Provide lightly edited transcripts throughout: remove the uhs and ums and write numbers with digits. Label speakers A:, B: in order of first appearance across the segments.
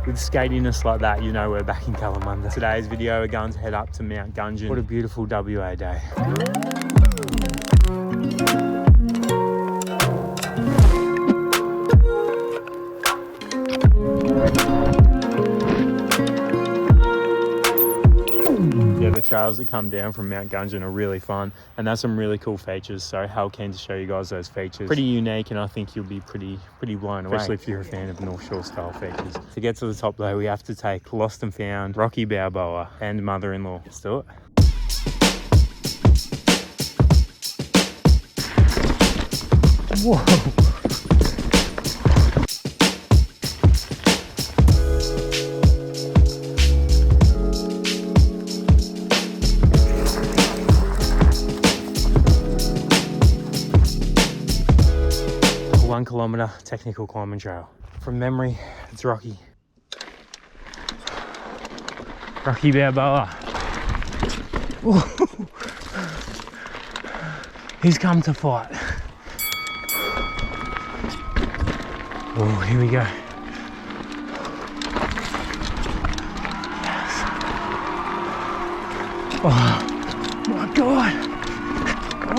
A: with skatiness like that, you know we're back in Kalamunda. Today's video, we're going to head up to Mount Gunjin. What a beautiful WA day. Trails that come down from Mount Gunjin are really fun, and there's some really cool features, so how keen to show you guys those features. Pretty unique, and I think you'll be pretty blown away, especially if you're a fan of North Shore style features. To get to the top though, we have to take Lost and Found, Rocky Balboa and Mother-in-Law. Let's do it. Whoa. A 1 kilometre technical climbing trail. From memory, it's Rocky Balboa. He's come to fight. Oh, here we go. Yes. Oh my God.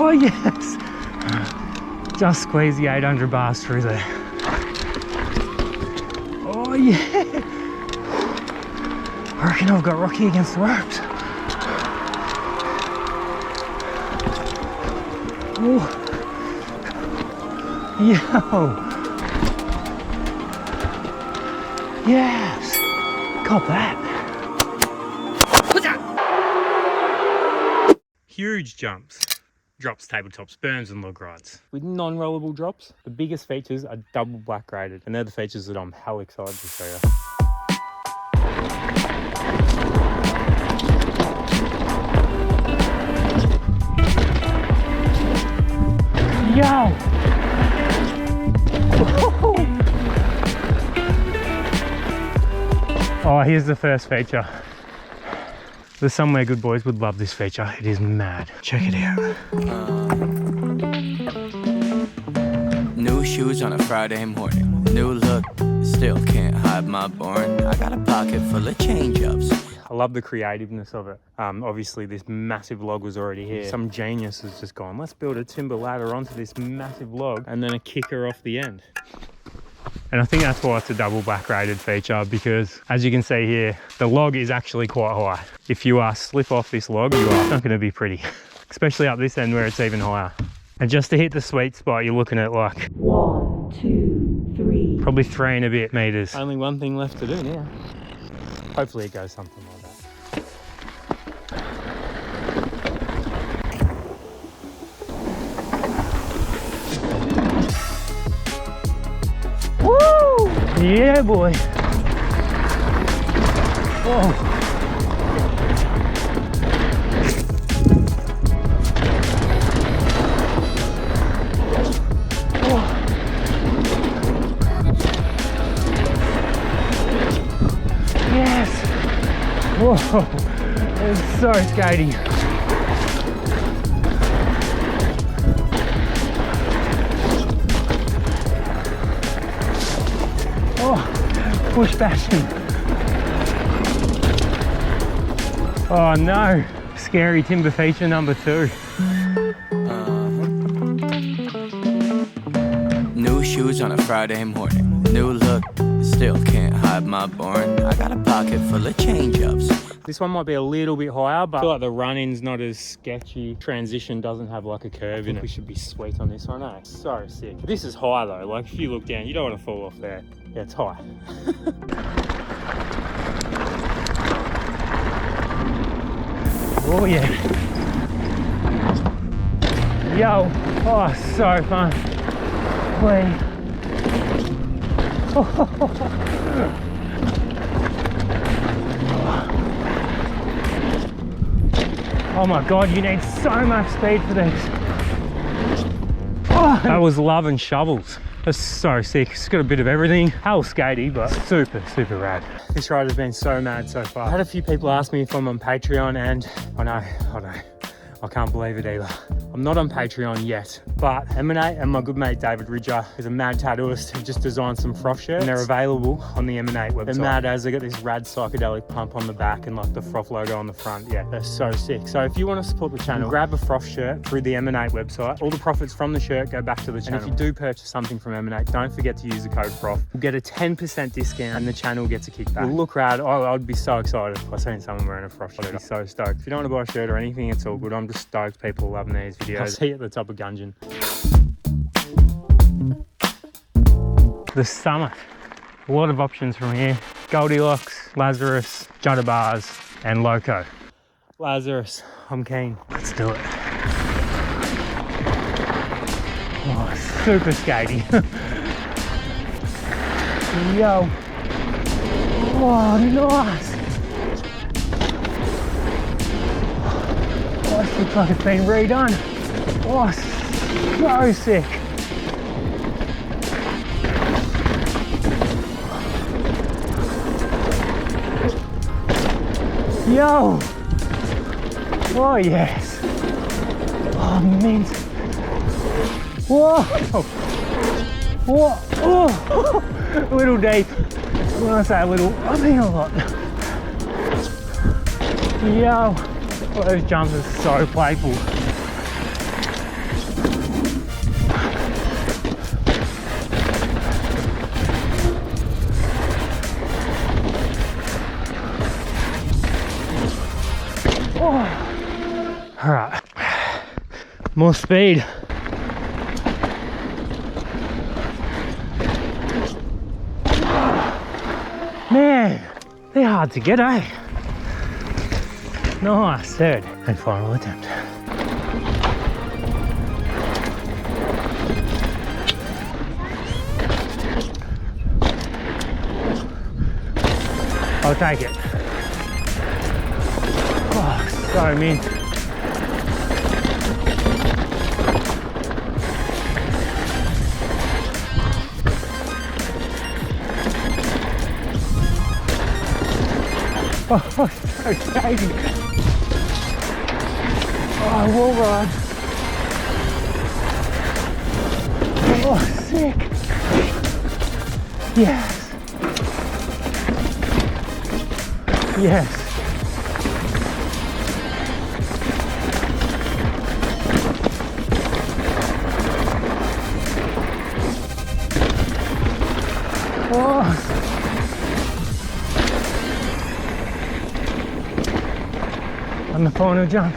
A: Oh yes. Just squeeze the 800 bars through there. Oh yeah! I reckon I've got Rocky against the ropes. Oh! Yo! Yes! Got that! Huge jumps. Drops, tabletops, berms and log rides. With non-rollable drops, the biggest features are double black graded, and they're the features that I'm hell excited to show you. Yo! Oh, here's the first feature. The Somewhere Good boys would love this feature. It is mad. Check it out.
B: New shoes on a Friday morning. New look, still can't hide my boring. I got a pocket full of change-ups.
A: I love the creativeness of it. Obviously this massive log was already here. Some genius has just gone, let's build a timber ladder onto this massive log and then a kicker off the end. And I think that's why it's a double black graded feature, because as you can see here, the log is actually quite high. If you slip off this log, you are not going to be pretty, especially up this end where it's even higher. And just to hit the sweet spot, you're looking at like
C: 1, 2, 3,
A: probably 3 and a bit meters. Only one thing left to do now. Hopefully it goes something like that. Woo! Yeah, boy. Whoa. Yes. Whoa. It's so skating. Oh, push bashing. Oh no, scary timber feature number 2.
B: New shoes on a Friday morning. New look, still can't hide my boring. I got a pocket full of change-ups.
A: This one might be a little bit higher, but I feel like the run-in's not as sketchy. Transition doesn't have like a curve in it. We should be sweet on this one, eh? So sick. This is high though, like if you look down, you don't want to fall off there. Yeah, it's high. Oh yeah. Yo, oh, so fun. Wait. Oh my God, you need so much speed for this. Oh, that was love and shovels. That's so sick. It's got a bit of everything. Hell skatey, but super, super rad. This ride has been so mad so far. I had a few people ask me if I'm on Patreon, and I know, I can't believe it either. I'm not on Patreon yet, but M&A and my good mate David Ridger is a mad tattooist who just designed some Froff shirts, and they're available on the M&A website. They're mad as they got this rad psychedelic pump on the back and like the Froff logo on the front. Yeah, they're so sick. So if you want to support the channel, grab a Froff shirt through the M&A website. All the profits from the shirt go back to the channel. And if you do purchase something from M&A, don't forget to use the code Froff. You'll get a 10% discount and the channel gets a kickback. It'll look rad. I'd be so excited if I seen someone wearing a Froff shirt. I'd be so stoked. If you don't want to buy a shirt or anything, it's all good. I'm just stoked people are loving these videos. I'll see you at the top of Gunjin. The summit. A lot of options from here. Goldilocks, Lazarus, Jutta Bars, and Loco. Lazarus, I'm keen. Let's do it. Oh, super skaty. Yo. Oh, nice. Oh, this looks like it's been redone. Oh, so sick. Yo. Oh, yes. Oh, mint. Whoa. Whoa. Oh. A little deep. When I say a little, I mean a lot. Yo. Oh, those jumps are so playful. Oh. All right, more speed. Man, they're hard to get, eh? Nice, third and final attempt. I'll take it. Oh, so mint. Oh, so crazy. Oh, wall ride. Oh, sick. Yes. Yes. Oh. On the final jump.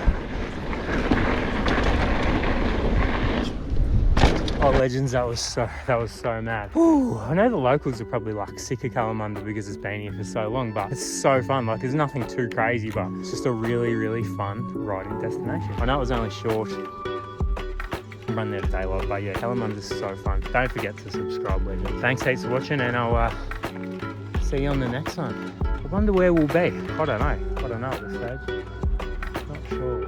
A: Oh, legends, that was so mad. Ooh, I know the locals are probably like sick of Kalamunda because it's been here for so long, but it's so fun. Like, there's nothing too crazy, but it's just a really, really fun riding destination. I know it was only short. I'm running out of daylight, but yeah, Kalamunda's so fun. Don't forget to subscribe, legends. Thanks heaps for watching, and I'll see you on the next one. I wonder where we'll be. I don't know at this stage. Not sure.